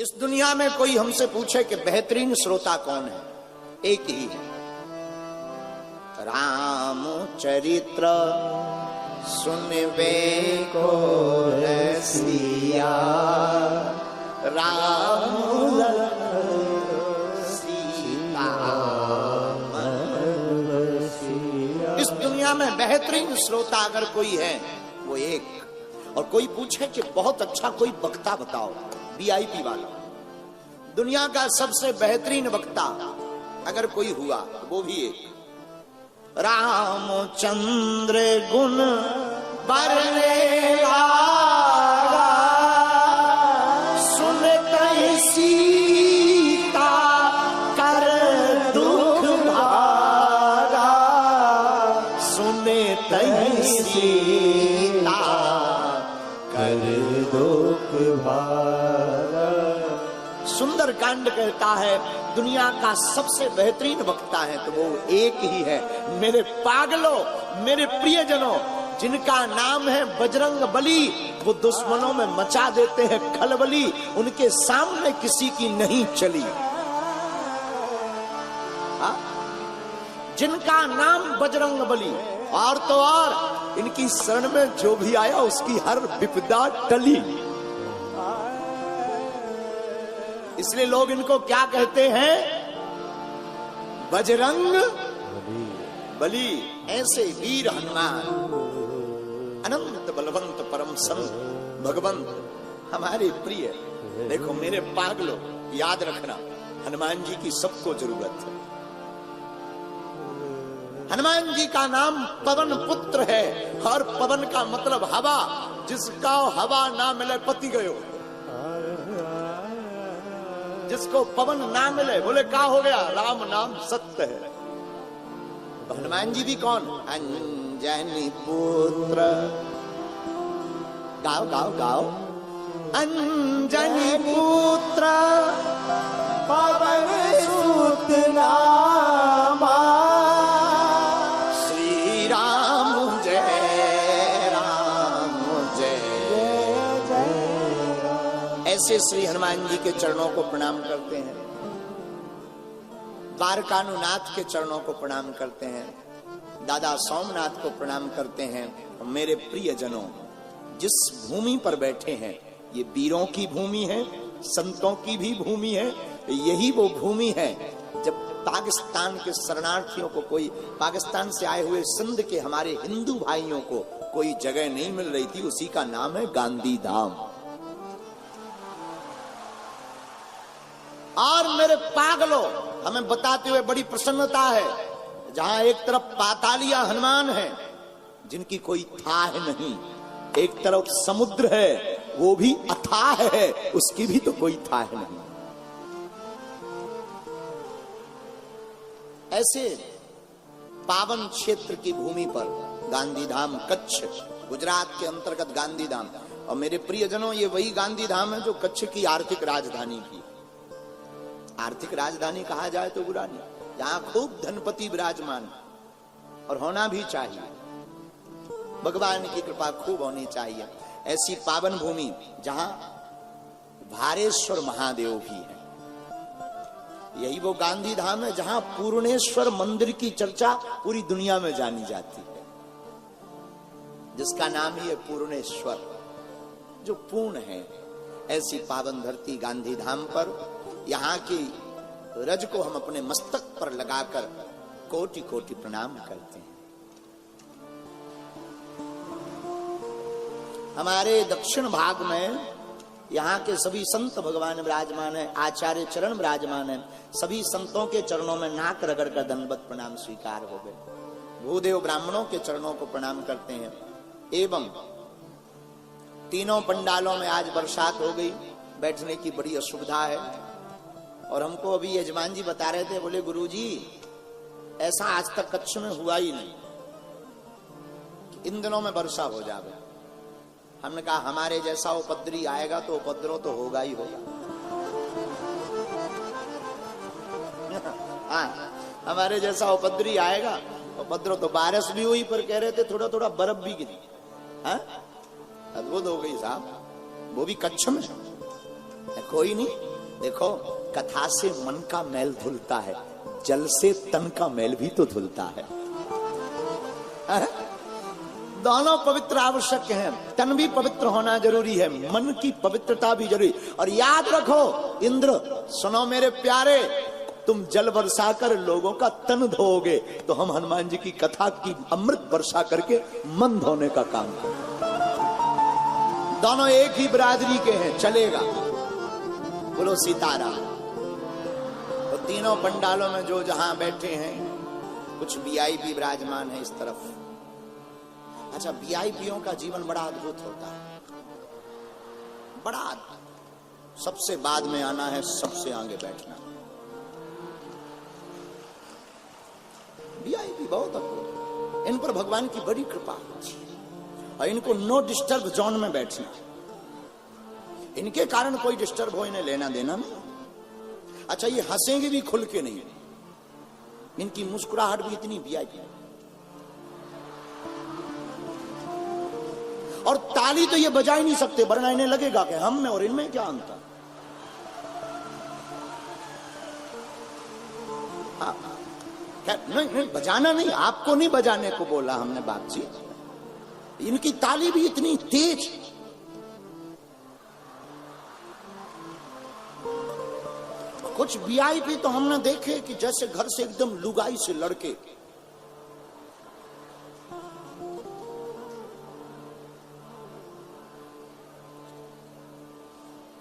इस दुनिया में कोई हमसे पूछे कि बेहतरीन श्रोता कौन है, एक ही है, राम चरित्र सुनबे को रसिया, राम सीता। इस दुनिया में बेहतरीन श्रोता अगर कोई है वो एक। और कोई पूछे कि बहुत अच्छा कोई वक्ता बताओ, वीआईपी वाला, दुनिया का सबसे बेहतरीन वक्ता अगर कोई हुआ वो भी एक, रामचंद्र गुण बरने लागा, सुनते सीता कर दुख भागा, सुनते सीता कर दुख भागा। सुंदर कांड कहता है दुनिया का सबसे बेहतरीन वक्ता है तो वो एक ही है। मेरे पागलों, मेरे प्रियजनों, जिनका नाम है बजरंग बली, वो दुश्मनों में मचा देते हैं खलबली, उनके सामने किसी की नहीं चली। जिनका नाम बजरंग बली, और तो और इनकी शरण में जो भी आया उसकी हर विपदा टली। इसलिए लोग इनको क्या कहते हैं, बजरंग बली। ऐसे वीर हनुमान, अनंत बलवंत परम संत भगवंत हमारे प्रिय। देखो मेरे पागलों, याद रखना हनुमान जी की सबको जरूरत है। हनुमान जी का नाम पवन पुत्र है, और पवन का मतलब हवा, जिसका हवा ना मिले पति गयो। जिसको पवन ना मिले बोले क्या हो गया, राम नाम सत्य है। तो हनुमान जी भी कौन, अंजनी पुत्र, गाओ गाओ गाओ, अंजनी पुत्र पवन सुत नामा, श्री राम जय राम जय जय। ऐसे श्री हनुमान जी के चरणों को प्रणाम करते हैं, द्वारकानुनाथ के चरणों को प्रणाम करते हैं, दादा सोमनाथ को प्रणाम करते हैं। मेरे प्रियजनों, जिस भूमि पर बैठे हैं ये वीरों की भूमि है, संतों की भी भूमि है। यही वो भूमि है जब पाकिस्तान के शरणार्थियों को, कोई पाकिस्तान से आए हुए सिंध के हमारे हिंदू भाइयों को कोई जगह नहीं मिल रही थी, उसी का नाम है गांधी धाम। और मेरे पागलों, हमें बताते हुए बड़ी प्रसन्नता है, जहां एक तरफ पातालिया हनुमान है जिनकी कोई थाह नहीं, एक तरफ समुद्र है वो भी अथाह है, उसकी भी तो कोई थाह नहीं। ऐसे पावन क्षेत्र की भूमि पर गांधीधाम, कच्छ, गुजरात के अंतर्गत गांधीधाम। और मेरे प्रियजनों, ये वही गांधीधाम है जो कच्छ की आर्थिक राजधानी थी। आर्थिक राजधानी कहा जाए तो बुरा नहीं, जहां खूब धनपति विराजमान, और होना भी चाहिए, भगवान की कृपा खूब होनी चाहिए। ऐसी पावन भूमि जहां भारेश्वर महादेव भी है, यही वो गांधी धाम है जहां पूर्णेश्वर मंदिर की चर्चा पूरी दुनिया में जानी जाती है, जिसका नाम ही है पूर्णेश्वर, जो पूर्ण है। ऐसी पावन धरती गांधी धाम पर यहाँ की रज को हम अपने मस्तक पर लगाकर कोटि कोटि प्रणाम करते हैं। हमारे दक्षिण भाग में यहाँ के सभी संत भगवान विराजमान है, आचार्य चरण विराजमान है। सभी संतों के चरणों में नाक रगड़ कर दंडवत प्रणाम स्वीकार हो गए। भूदेव ब्राह्मणों के चरणों को प्रणाम करते हैं। एवं तीनों पंडालों में आज बरसात हो गई, बैठने की बड़ी असुविधा है। और हमको अभी यजमान जी बता रहे थे, बोले गुरुजी ऐसा आज तक कच्छ में हुआ ही नहीं, इन दिनों में वर्षा हो जाए। हमने कहा हमारे जैसा उपद्रवी आएगा तो उपद्रव तो होगा ही होगा। हाँ, हमारे जैसा उपद्रवी आएगा, उपद्रव तो बारिश भी हुई, पर कह रहे थे थोड़ा थोड़ा बर्फ भी गिरी। अद्भुत हो गई साहब, वो भी कच्छ में। कोई नहीं, देखो, कथा से मन का मैल धुलता है, जल से तन का मैल भी तो धुलता है। दोनों पवित्र आवश्यक हैं, तन भी पवित्र होना जरूरी है, मन की पवित्रता भी जरूरी। और याद रखो इंद्र, सुनो मेरे प्यारे, तुम जल बरसा कर लोगों का तन धोओगे तो हम हनुमान जी की कथा की अमृत वर्षा करके मन धोने का काम करें। दोनों एक ही बिरादरी के हैं, चलेगा। बोलो सीताराम। तो तीनों पंडालों में जो जहां बैठे हैं, कुछ वीआईपी विराजमान है इस तरफ। अच्छा, वीआईपीओं का जीवन बड़ा अद्भुत होता है, बड़ा अद्भुत। सबसे बाद में आना है, सबसे आगे बैठना। वीआईपी बहुत अद्भुत, इन पर भगवान की बड़ी कृपा होती है। और इनको नो डिस्टर्ब जोन में बैठना, इनके कारण कोई डिस्टर्ब हो, इन्हें लेना देना नहीं। अच्छा, ये हंसेंगे भी खुल के नहीं, इनकी मुस्कुराहट भी इतनी वीआईपी। और ताली तो ये बजा ही नहीं सकते, वरना इन्हें लगेगा कि हम में और इनमें क्या अंतर। नहीं, बजाना नहीं, आपको नहीं बजाने को बोला हमने बातचीत। इनकी ताली भी इतनी तेज। कुछ वीआईपी तो हमने देखे कि जैसे घर से एकदम लुगाई से लड़के।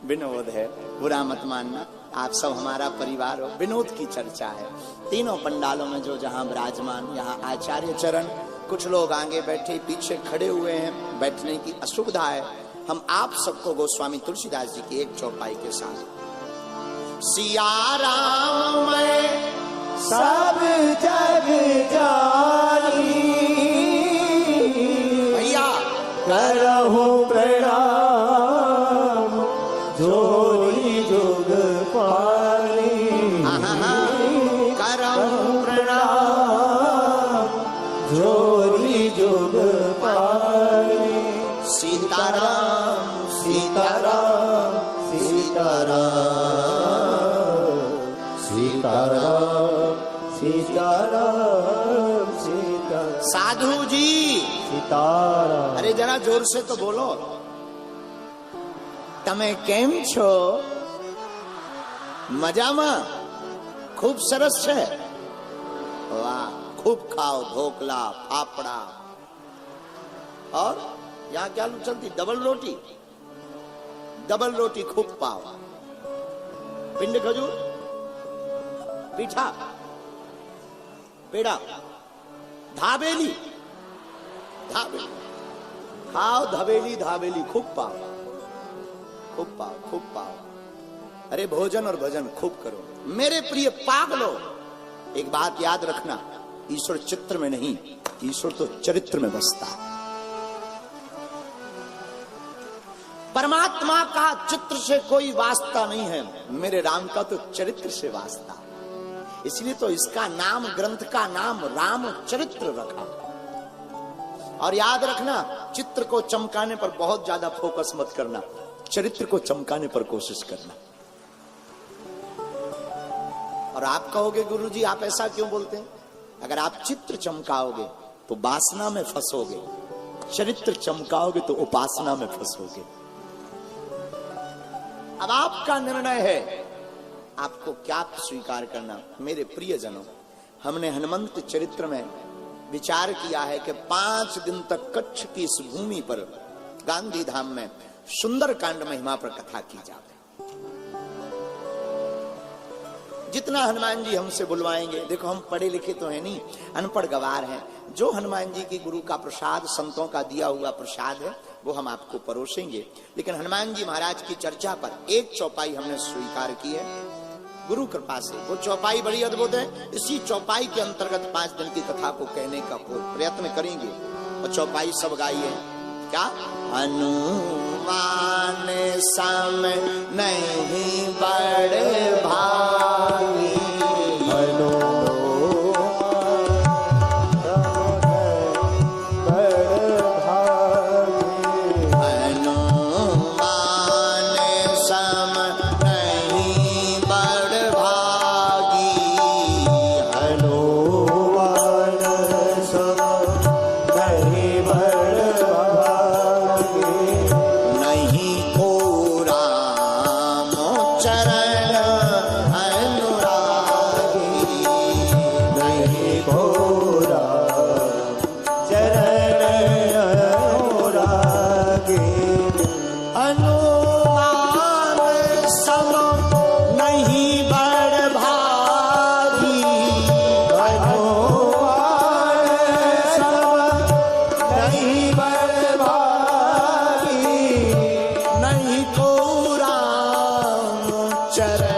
विनोद है, बुरा मत मानना, आप सब हमारा परिवार हो, विनोद की चर्चा है। तीनों पंडालों में जो जहां विराजमान, यहाँ आचार्य चरण, कुछ लोग आगे बैठे, पीछे खड़े हुए हैं, बैठने की असुविधा है। हम आप सबको गोस्वामी तुलसीदास जी की एक चौपाई के साथ, सिया राम मैं सब जग जानी, भैया करहु प्रणाम जोरी जुग पानी, करहु प्रणाम जोरी जुग पानी। सीताराम सीताराम सीताराम सीताराम सीताराम सीताराम। साधु जी सीताराम। अरे जरा जोर से तो बोलो, तमे केम छो? मजामा? खूब सरस है, वाह, खूब खाओ, ढोकला, फाफड़ा, और यहाँ क्या चलती, डबल रोटी, डबल रोटी खूब पाओ, पिंड खजूर, पीठा, पेड़ा, धाबेली, धाबेली खाओ, धबेली धाबेली खूब पाओ, खूब पाओ, खूब पाओ। अरे भोजन और भजन खूब करो मेरे प्रिय पागलो। एक बात याद रखना, ईश्वर चित्र में नहीं, ईश्वर तो चरित्र में बसता है। परमात्मा का चित्र से कोई वास्ता नहीं है, मेरे राम का तो चरित्र से वास्ता। इसलिए तो इसका नाम, ग्रंथ का नाम राम चरित्र रखा। और याद रखना, चित्र को चमकाने पर बहुत ज्यादा फोकस मत करना, चरित्र को चमकाने पर कोशिश करना। और आप कहोगे गुरुजी आप ऐसा क्यों बोलते हैं? अगर आप चित्र चमकाओगे तो वासना में फंसोगे, चरित्र चमकाओगे तो उपासना में फंसोगे। अब आपका निर्णय है, आपको क्या स्वीकार करना। मेरे प्रियजनों, हमने हनुमंत चरित्र में विचार किया है कि 5 दिन तक कच्छ की इस भूमि पर गांधी धाम में सुंदर कांड महिमा पर कथा की जाए। जितना हनुमान जी हमसे बुलवाएंगे, देखो हम पढ़े लिखे तो है नहीं, अनपढ़ गवार हैं, जो हनुमान जी की गुरु का प्रसाद, संतों का दिया हुआ प्रसाद है वो हम आपको परोसेंगे। लेकिन हनुमान जी महाराज की चर्चा पर एक चौपाई हमने स्वीकार की है गुरु कृपा से। वो चौपाई बड़ी अद्भुत है। इसी चौपाई के अंतर्गत 5 दिन की कथा को कहने का प्रयत्न करेंगे। और चौपाई सब गाई है क्या? हनुमान सम नहीं बड़ भागी, हनुमान सम नहीं चरण अनुरागी नहीं को राम चरण अनुरागी अनुमान सम नहीं बड़ भागी अनुमान सब नहीं बर्बादी नहीं को राम चरण